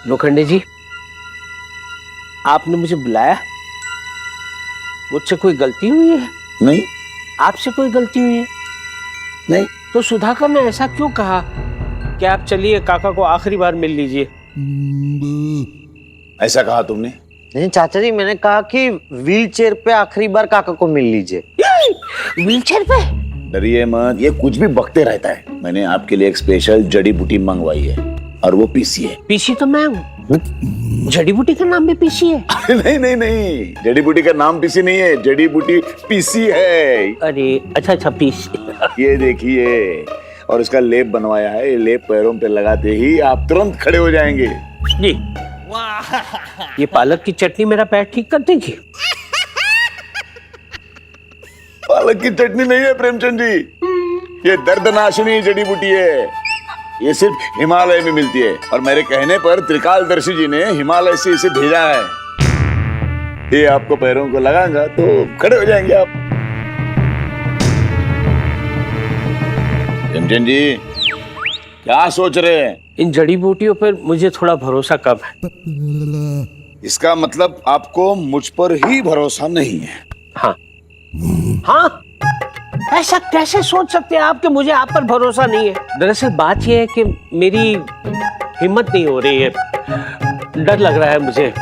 लोखंडे जी, आपने मुझे बुलाया? मुझसे कोई गलती हुई है? नहीं। आपसे कोई गलती हुई है? नहीं। तो सुधाकर ने ऐसा क्यों कहा कि आप चलिए काका को आखिरी बार मिल लीजिए? ऐसा कहा तुमने? नहीं चाचा जी, मैंने कहा कि व्हील चेयर पे आखिरी बार काका को मिल लीजिए। व्हील चेयर पे? डरिए मत, ये कुछ भी बकते रहता है। मैंने आपके लिए एक स्पेशल जड़ी बूटी मंगवाई है और वो पीसी है। पीसी तो मैं हूँ। जड़ी बूटी का नाम भी पीसी है? नहीं नहीं नहीं, जड़ी बूटी का नाम पीसी नहीं है, जड़ी बूटी पीसी है। अरे अच्छा अच्छा, पीसी। ये देखिए, और इसका लेप बनवाया है। ये लेप पैरों पे लगाते ही आप तुरंत खड़े हो जाएंगे। जी। ये पालक की चटनी मेरा पैर ठीक कर देगी? पालक की चटनी नहीं है प्रेमचंद जी, ये दर्दनाशिनी जड़ी बूटी है। ये सिर्फ हिमालय में मिलती है और मेरे कहने पर त्रिकालदर्शी जी ने हिमालय से इसे भेजा है। ये आपको पैरों को लगाएगा तो खड़े हो जाएंगे आप। प्रेमचंद जी, क्या सोच रहे हैं? इन जड़ी बूटियों पर मुझे थोड़ा भरोसा कम है। इसका मतलब आपको मुझ पर ही भरोसा नहीं है? हाँ हाँ, ऐसा कैसे सोच सकते हैं आप कि मुझे आप पर भरोसा नहीं है? दरअसल बात यह है कि मेरी हिम्मत नहीं हो रही है, डर लग रहा है मुझे।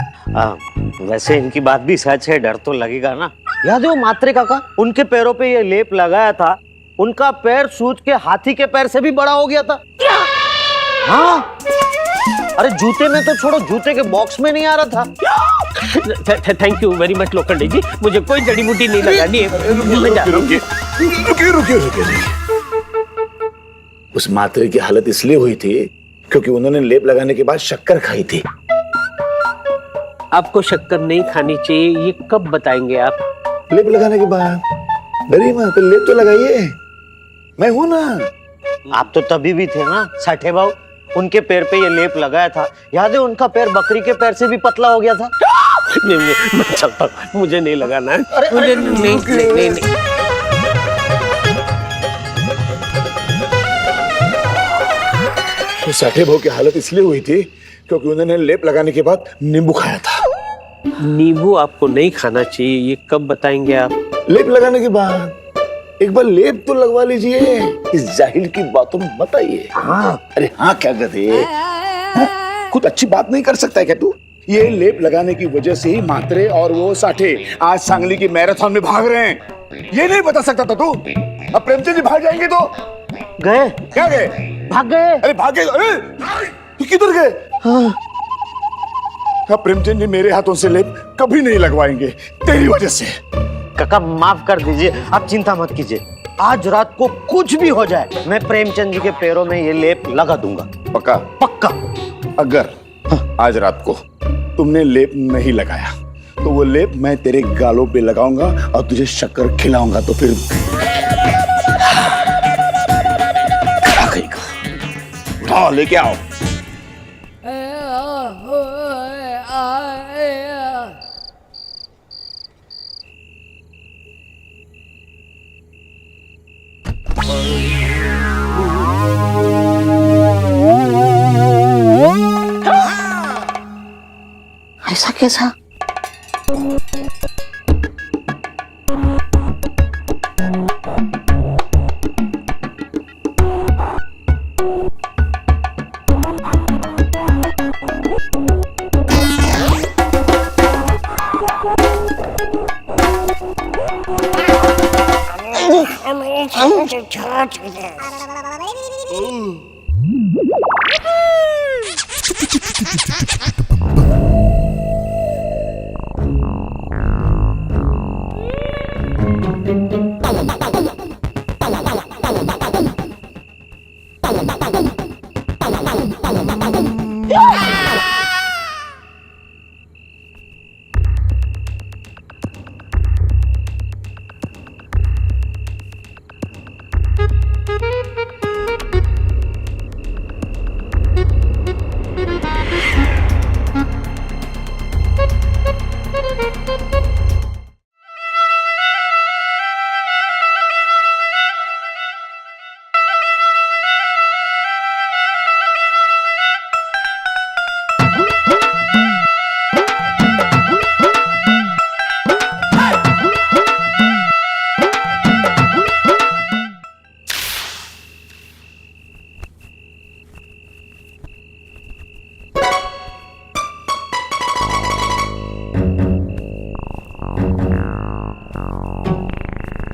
वैसे इनकी बात भी सच है, डर तो लगेगा ना। याद है वो मात्रे काका, उनके पैरों पे ये लेप लगाया था, उनका पैर सूज के हाथी के पैर से भी बड़ा हो गया था। क्या? हाँ, अरे जूते में तो छोड़ो, जूते के बॉक्स में नहीं आ रहा था। Thank you very much Lokhande ji, मुझे कोई जड़ी बूटी नहीं लगानी है। रुकिए। उस मात्रे की हालत इसलिए हुई थी क्योंकि उन्होंने लेप लगाने के बाद शक्कर खाई थी। आपको शक्कर नहीं खानी चाहिए, ये कब बताएंगे आप? लेप लगाने के बाद। डरिए मत, लेप तो लगाइए, मैं हूं ना। आप तो तभी भी थे ना साठे बाबू, उनके पैर पे ये लेप लगाया था। याद है उनका पैर बकरी के पैर से भी पतला हो गया था। नहीं, मैं चलता हूं, मुझे नहीं लगाना है। मुझे नहीं। तो साठे भाव की हालत इसलिए हुई थी क्योंकि उन्होंने लेप लगाने के बाद नींबू खाया था। नींबू आपको नहीं खाना चाहिए, ये कब बताएंगे आप? लेप लगाने के बाद एक बार लेप तो लगवा लीजिए, इस जाहिल की बातों में मत आइए। हाँ। अरे हाँ, क्या कहते खुद अच्छी बात नहीं कर सकता है क्या तू? ये लेप लगाने की वजह से ही मात्रे और वो साठे आज सांगली की मैराथन में भाग रहे हैं। ये नहीं बता सकता था तू? अब प्रेमचंद जी भाग जाएंगे तो? गए? क्या गए? भाग गए। अरे भाग गए? अरे तू किधर गए? हाँ। अब प्रेमचंद जी मेरे हाथों से लेप कभी नहीं लगवाएंगे तेरी वजह से। काका माफ कर दीजिए, आप चिंता मत कीजिए। आज रात को कुछ भी हो जाए, मैं प्रेमचंद जी के पैरों में ये लेप लगा दूंगा। पक्का? पक्का। अगर आज रात को तुमने लेप नहीं लगाया तो वो लेप मैं तेरे गालों पे लगाऊंगा और तुझे शक्कर खिलाऊंगा, तो फिर उठाओ, लेके आओ। ऐसा कैसा?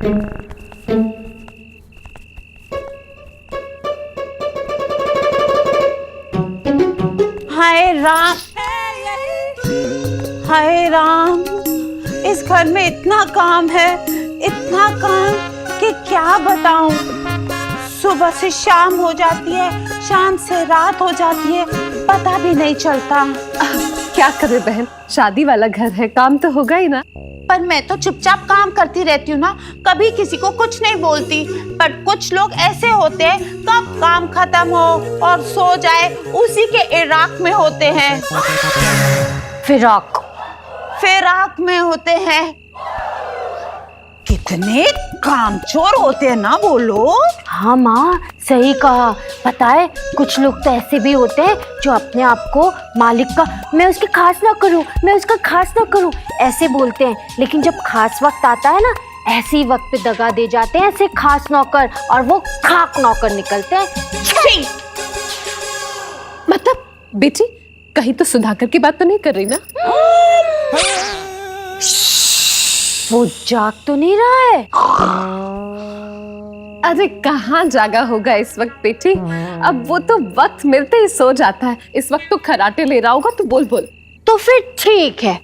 हाय राम, हाय राम, इस घर में इतना काम है, इतना काम कि क्या बताऊं। सुबह से शाम हो जाती है, शाम से रात हो जाती है, पता भी नहीं चलता। क्या करे बहन, शादी वाला घर है, काम तो होगा ही ना। पर मैं तो चुपचाप काम करती रहती हूँ ना, कभी किसी को कुछ नहीं बोलती। पर कुछ लोग ऐसे होते हैं, कब काम खत्म हो और सो जाए उसी के इराक में होते हैं। फिराक में होते हैं। कितने कामचोर होते हैं ना वो लोग। हाँ माँ, सही कहा। पता है, कुछ लोग तो ऐसे भी होते हैं जो अपने आप को मालिक का, मैं उसकी खास ना करूँ, मैं उसका खास ना करूँ, ऐसे बोलते हैं। लेकिन जब खास वक्त आता है ना, ऐसे ही वक्त पे दगा दे जाते हैं ऐसे खास नौकर, और वो खाक नौकर निकलते हैं। छी! मतलब बेटी, कहीं तो सुधाकर की बात तो नहीं कर रही ना? वो जाग तो नहीं रहा है? अरे कहाँ जागा होगा इस वक्त बेटी, अब वो तो वक्त मिलते ही सो जाता है। इस वक्त तो खराटे ले रहा होगा, तो बोल बोल। तो फिर ठीक है।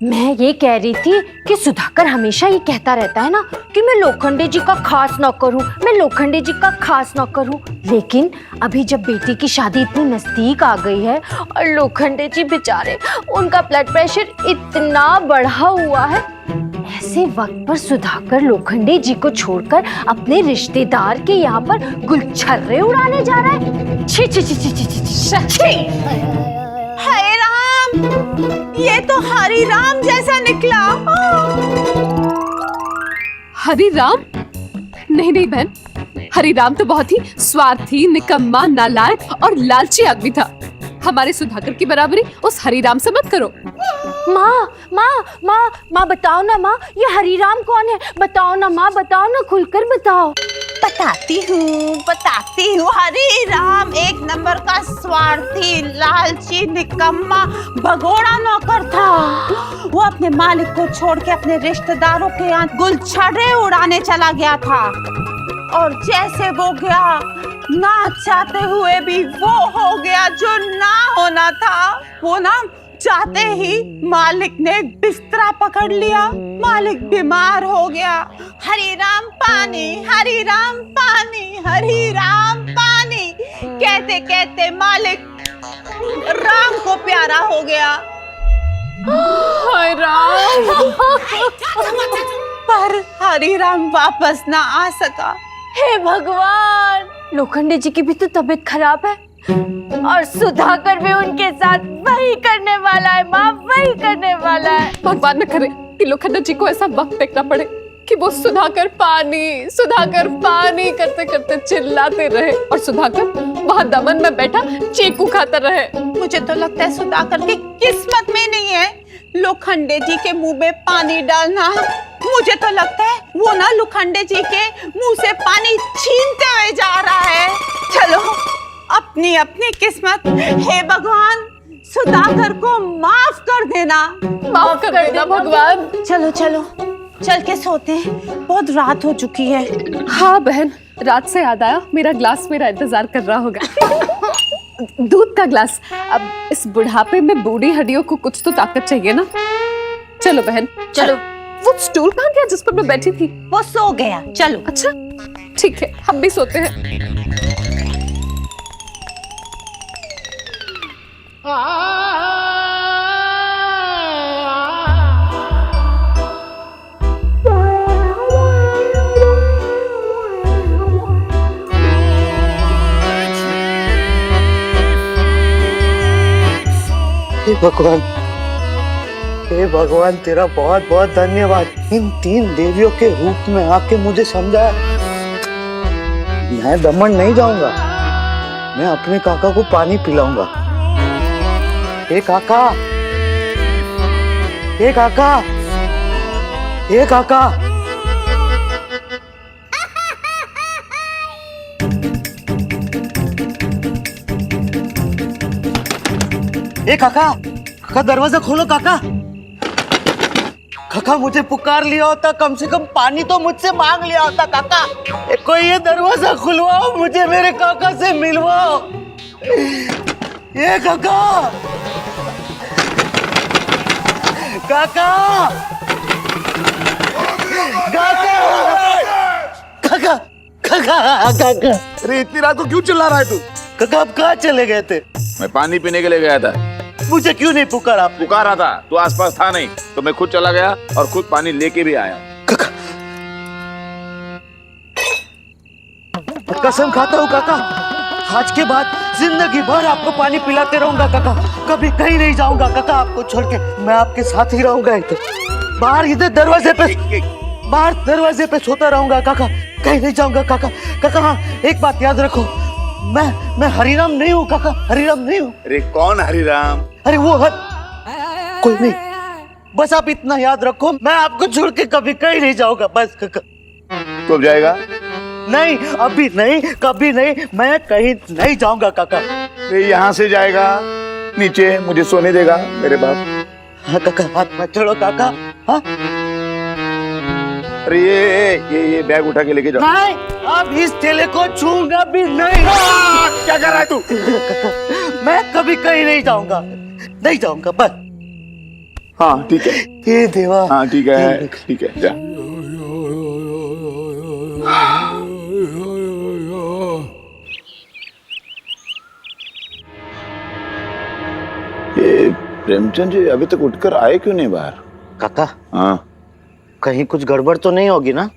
मैं ये कह रही थी कि सुधाकर हमेशा ये कहता रहता है ना कि मैं लोखंडे जी का खास नौकर हूँ, मैं लोखंडे जी का खास नौकर हूँ। लेकिन अभी जब बेटी की शादी इतनी नजदीक आ गई है और लोखंडे जी बेचारे, उनका ब्लड प्रेशर इतना बढ़ा हुआ है, ऐसे वक्त पर सुधाकर लोखंडे जी को छोड़कर अपने रिश्तेदार के यहाँ पर गुलछर्रे उड़ाने जा रहा है। छी छी छी छी छी छी छी। हाय राम, ये तो हरी राम जैसा निकला। हरी राम? नहीं नहीं बहन, हरी राम तो बहुत ही स्वार्थी, निकम्मा, नालायक और लालची आदमी था। हमारे सुधाकर की बराबरी उस हरी राम से मत करो। माँ माँ माँ माँ बताओ ना माँ, ये हरीराम कौन है? बताओ ना माँ, बताओ ना, खुलकर बताओ। बताती हूँ। हरी राम एक नंबर का स्वार्थी, लालची, निकम्मा, भगोड़ा नौकर था। वो अपने मालिक को छोड़ के अपने रिश्तेदारों के यहाँ गुलछर्रे उड़ाने चला गया था। और जैसे वो गया, ना चाहते हुए भी वो हो गया जो ना होना था। वो ना चाहते ही मालिक ने बिस्तरा पकड़ लिया, मालिक बीमार हो गया। हरी राम पानी, हरी राम पानी, हरी राम पानी कहते कहते मालिक राम को प्यारा हो गया। हाय राम। पर हरी राम वापस ना आ सका। हे भगवान, लोखंडे जी की भी तो तबीयत खराब है और सुधाकर भी उनके साथ वही करने वाला है माँ, वही करने वाला है। भगवान न करे कि लोखंडे जी को ऐसा वक्त देखना पड़े कि वो सुधाकर पानी करते करते चिल्लाते रहे और सुधाकर वहां दमन में बैठा चीकू खाता रहे। मुझे तो लगता है सुधाकर की किस्मत में नहीं है लोखंडे जी के मुंह में पानी डालना। मुझे तो लगता है वो ना लोखंडे जी के मुंह से पानी छीनते हुए जा रहा है। चलो, अपनी अपनी किस्मत। हे भगवान, सुधाकर को माफ कर देना, माफ कर देना भगवान। चलो चलो, चल के सोते हैं, बहुत रात हो चुकी है। हाँ बहन, रात से याद आया, मेरा ग्लास मेरा इंतजार कर रहा होगा। दूध का ग्लास। अब इस बुढ़ापे में बूढ़ी हड्डियों को कुछ तो ताकत चाहिए ना। चलो बहन चलो। वो स्टूल कहाँ गया जिस पर मैं बैठी थी? वो सो गया। चलो। अच्छा ठीक है, हम भी सोते हैं। भगवान, हे भगवान, तेरा बहुत बहुत धन्यवाद। इन 3 देवियों के रूप में आके मुझे समझाया। मैं दमन नहीं जाऊंगा, मैं अपने काका को पानी पिलाऊंगा। हे काका, हे काका, हे काका। ए काका, काका दरवाजा खोलो काका। काका मुझे पुकार लिया होता, कम से कम पानी तो मुझसे मांग लिया होता काका। कोई ये दरवाजा खुलवाओ, मुझे मेरे काका से मिलवाओ। ये काका, काका, काका, काका, काका, काका। अरे इतनी रात को क्यों चिल्ला रहा है तू? काका आप कहाँ चले गए थे? मैं पानी पीने के लिए गया था। मुझे क्यों नहीं पुकारा आपने? पुकारा था, तू आसपास था नहीं, तो मैं खुद चला गया और खुद पानी लेके भी आया। काका, कसम खाता हूँ काका, आज के बाद जिंदगी भर आपको पानी पिलाते रहूंगा काका। कभी कहीं नहीं जाऊंगा काका आपको छोड़ के। मैं आपके साथ ही रहूंगा इधर, बाहर इधर दरवाजे पे, बाहर दरवाजे पे सोता रहूंगा काका, कहीं नहीं जाऊंगा काका। काका हाँ, एक बात याद रखो, मैं हरिराम नहीं हूँ काका, हरिराम नहीं हूँ। अरे कौन हरिराम? अरे वो कोई नहीं, बस आप इतना याद रखो, मैं आपको छोड़ के कभी कहीं नहीं जाऊंगा बस काका। कब जाएगा? नहीं अभी नहीं, कभी नहीं, मैं कहीं नहीं जाऊंगा काका। अरे यहाँ से जाएगा नीचे, मुझे सोने देगा मेरे बाप। हाँ काका, हाथ मत छोड़ो काका। हाँ अरे ये बैग उठा के लेके जाओ। नहीं, अब इस ठेले को छूंगा भी नहीं। क्या कर रहा है तू? काका मैं कभी कहीं नहीं जाऊंगा, नहीं जाऊंगा बस। हाँ ठीक है, हे देवा। हाँ ठीक है, ठीक है जा। ये प्रेमचंद जी अभी तक उठकर आए क्यों नहीं बाहर? काका हाँ, कहीं कुछ गड़बड़ तो नहीं होगी ना?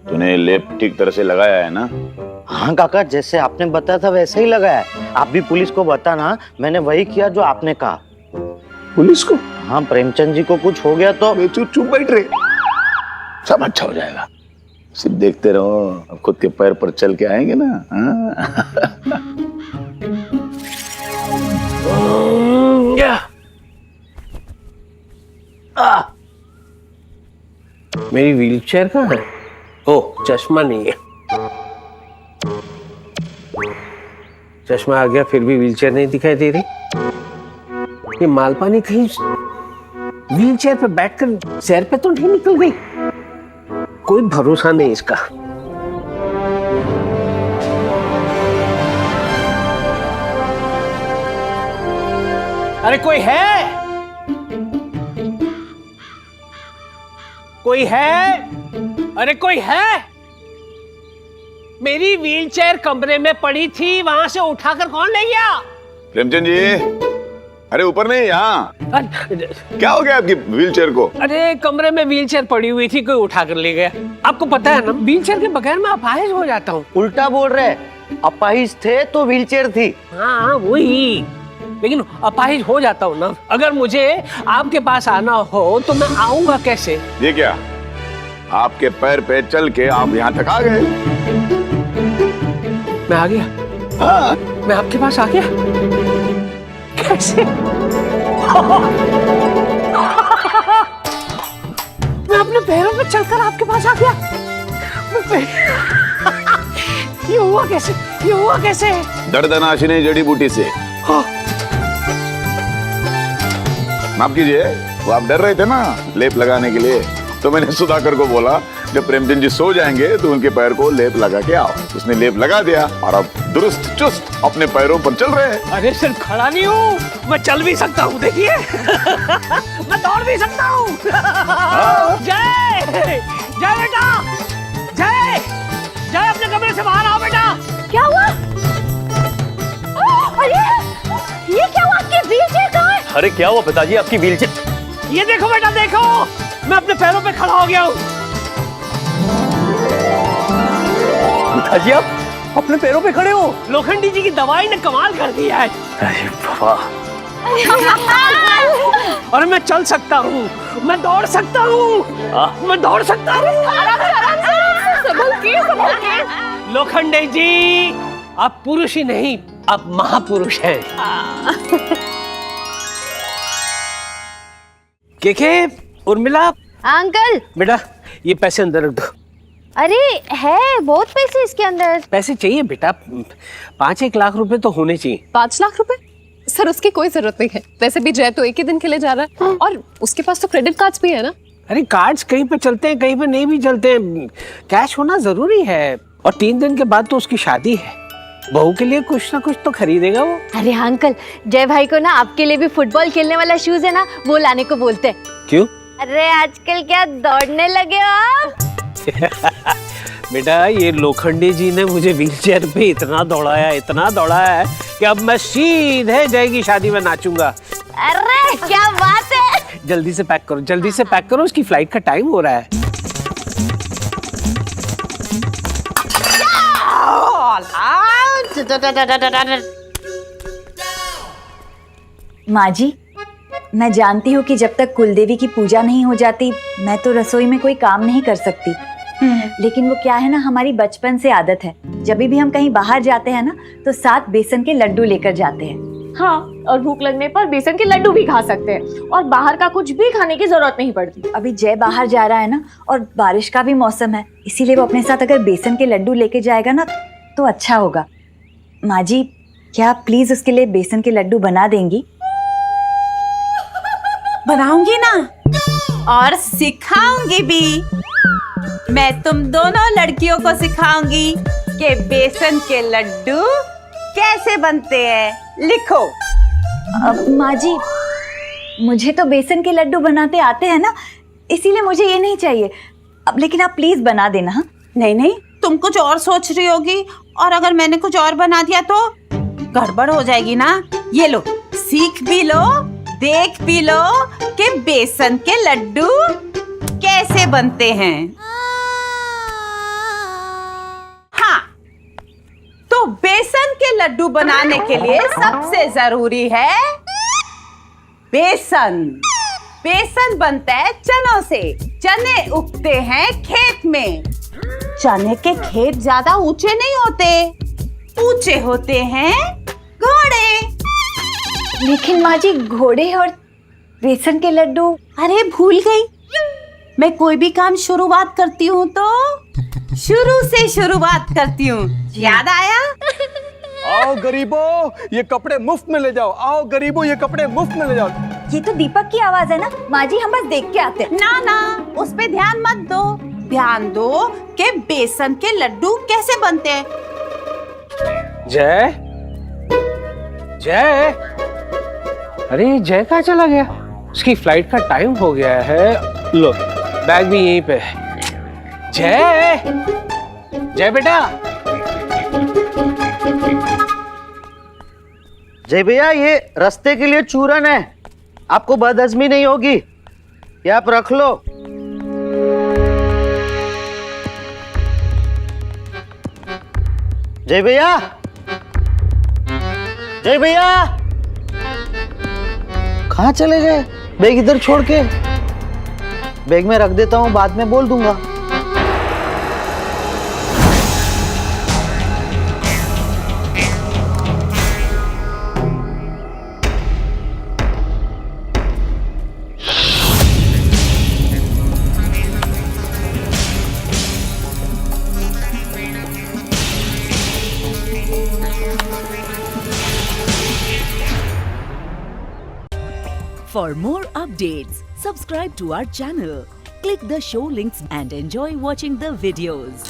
तूने लेप ठीक तरह से लगाया है ना? हाँ काका, जैसे आपने बताया था वैसे ही लगाया है। आप भी पुलिस को बताना, मैंने वही किया जो आपने कहा। पुलिस को? हाँ, प्रेमचंद जी को कुछ हो गया तो? चुप चुप बैठ रहे, सब अच्छा हो जाएगा। सिर्फ देखते रहो, अब खुद के पैर पर चल के आएंगे ना। हाँ? मेरी व्हीलचेयर कहाँ है? ओ चश्मा नहीं है, चश्मा आ गया फिर भी व्हीलचेयर नहीं दिखाई दे रही। ये मालपानी कहीं व्हीलचेयर पे बैठकर सैर पे तो नहीं निकल गई? कोई भरोसा नहीं इसका। अरे कोई है? कोई है? अरे कोई है? मेरी व्हीलचेयर कमरे में पड़ी थी, वहां से उठाकर कौन ले गया? प्रेमचंद जी, अरे ऊपर नहीं, यहाँ। क्या हो गया आपकी व्हीलचेयर को? अरे कमरे में व्हीलचेयर पड़ी हुई थी, कोई उठाकर ले गया। आपको पता है ना, व्हीलचेयर के बगैर मैं अपाहिज हो जाता हूँ। उल्टा बोल रहे, अपाहिज थे तो व्हीलचेयर थी। हाँ वही, लेकिन अपाहिज हो जाता हूँ ना। अगर मुझे आपके पास आना हो तो मैं आऊंगा कैसे? ये क्या, आपके पैर पे चल के आप यहाँ तक आ गए? मैं आ गया? हाँ। मैं आपके पास आ गया कैसे? मैं अपने पैरों पे चलकर आपके पास आ गया? ये हुआ कैसे? ये हुआ कैसे? दर्दनाशिनी जड़ी बूटी से। हाँ। माफ कीजिए, वो आप डर रहे थे ना लेप लगाने के लिए, तो मैंने सुधाकर को बोला जब प्रेमचंद जी सो जाएंगे तो उनके पैर को लेप लगा के आओ। उसने लेप लगा दिया और अब दुरुस्त चुस्त अपने पैरों पर चल रहे हैं। अरे सिर्फ खड़ा नहीं हूँ, मैं चल भी सकता हूँ, देखिए। मैं दौड़ भी सकता हूँ। जय जय बेटा, जय जय, अपने कमरे से बाहर आओ बेटा। क्या हुआ? अरे ये क्या हुआ? आपकी व्हीलचेयर कहाँ है? अरे क्या हुआ पिताजी, आपकी व्हीलचेयर? ये देखो बेटा, देखो मैं अपने पैरों पे खड़ा हो गया हूँ। पिताजी आप अपने पैरों पे खड़े हो? लोखंडी जी की दवाई ने कमाल कर दिया है। अरे बाबा, और मैं चल सकता हूँ, मैं दौड़ सकता हूँ, मैं दौड़ सकता हूँ। संभल के। लोखंडे जी, आप पुरुष ही नहीं, आप महापुरुष हैं। के उर्मिला, अंकल, बेटा ये पैसे अंदर रख दो। अरे है बहुत पैसे इसके अंदर। पैसे चाहिए बेटा, 5-1 लाख रुपए तो होने चाहिए। 5 लाख रुपए सर उसकी कोई जरूरत नहीं है, वैसे भी जय तो एक ही दिन के लिए जा रहा है और उसके पास तो क्रेडिट कार्ड्स भी है ना। अरे कार्ड्स कहीं पे चलते हैं, कहीं पे नहीं भी चलते हैं, कैश होना जरूरी है। और 3 दिन के बाद तो उसकी शादी है, बहू के लिए कुछ ना कुछ तो खरीदेगा वो। अरे हाँ अंकल, जय भाई को ना आपके लिए भी फुटबॉल खेलने वाला शूज है ना, वो लाने को बोलते हैं। क्यों? अरे आजकल क्या दौड़ने लगे हो आप? बेटा ये लोखंडे जी ने मुझे व्हीलचेयर पे इतना दौड़ाया है कि अब मैं सीधे जय की शादी में नाचूंगा। अरे क्या बात है। जल्दी से पैक करो, उसकी फ्लाइट का टाइम हो रहा है। माँ जी, मैं जानती हूँ कि जब तक कुलदेवी की पूजा नहीं हो जाती मैं तो रसोई में कोई काम नहीं कर सकती, लेकिन वो क्या है ना, हमारी बचपन से आदत है, जब भी हम कहीं बाहर जाते हैं ना तो 7 बेसन के लड्डू लेकर जाते हैं। हाँ, और भूख लगने पर बेसन के लड्डू भी खा सकते हैं और बाहर का कुछ भी खाने की जरूरत नहीं पड़ती। अभी जय बाहर जा रहा है ना और बारिश का भी मौसम है, इसीलिए वो अपने साथ अगर बेसन के लड्डू लेके जाएगा ना तो अच्छा होगा। माँ जी, क्या आप प्लीज उसके लिए बेसन के लड्डू बना देंगी? बनाऊंगी ना, और सिखाऊंगी भी। मैं तुम दोनों लड़कियों को सिखाऊंगी कि बेसन के लड्डू कैसे बनते हैं। लिखो। माँ जी, मुझे तो बेसन के लड्डू बनाते आते हैं ना, इसीलिए मुझे ये नहीं चाहिए। अब लेकिन आप प्लीज बना देना। हाँ? नहीं, तुम कुछ और सोच रही होगी, और अगर मैंने कुछ और बना दिया तो गड़बड़ हो जाएगी ना। ये लो, सीख भी लो, देख भी लो कि बेसन के लड्डू कैसे बनते हैं। हाँ, तो बेसन के लड्डू बनाने के लिए सबसे जरूरी है बेसन। बेसन बनता है चनों से। चने उगते हैं खेत में। चने के खेत ज्यादा ऊंचे नहीं होते, ऊंचे होते हैं घोड़े। लेकिन माँ जी, घोड़े और बेसन के लड्डू। अरे भूल गई, मैं कोई भी काम शुरुआत करती हूँ तो शुरू से शुरुआत करती हूँ। याद आया? आओ गरीबों, ये कपड़े मुफ्त में ले जाओ। आओ गरीबों, ये कपड़े मुफ्त में ले जाओ। ये तो दीपक की आवाज है ना। माँ जी, हम बस देख के आते हैं। ना, उस पे ध्यान मत दो। ध्यान दो कि बेसन के लड्डू कैसे बनते हैं। जय, अरे जय कहाँ चला गया? उसकी फ्लाइट का टाइम हो गया है। लो, बैग भी यहीं पे है। जय बेटा। जय भैया, ये रास्ते के लिए चूरन है, आपको बदहजमी नहीं होगी, ये आप रख लो। जय भैया, कहाँ चले गए? बैग इधर छोड़ के। बैग में रख देता हूँ, बाद में बोल दूंगा। For more updates, subscribe to our channel, click the show links and enjoy watching the videos.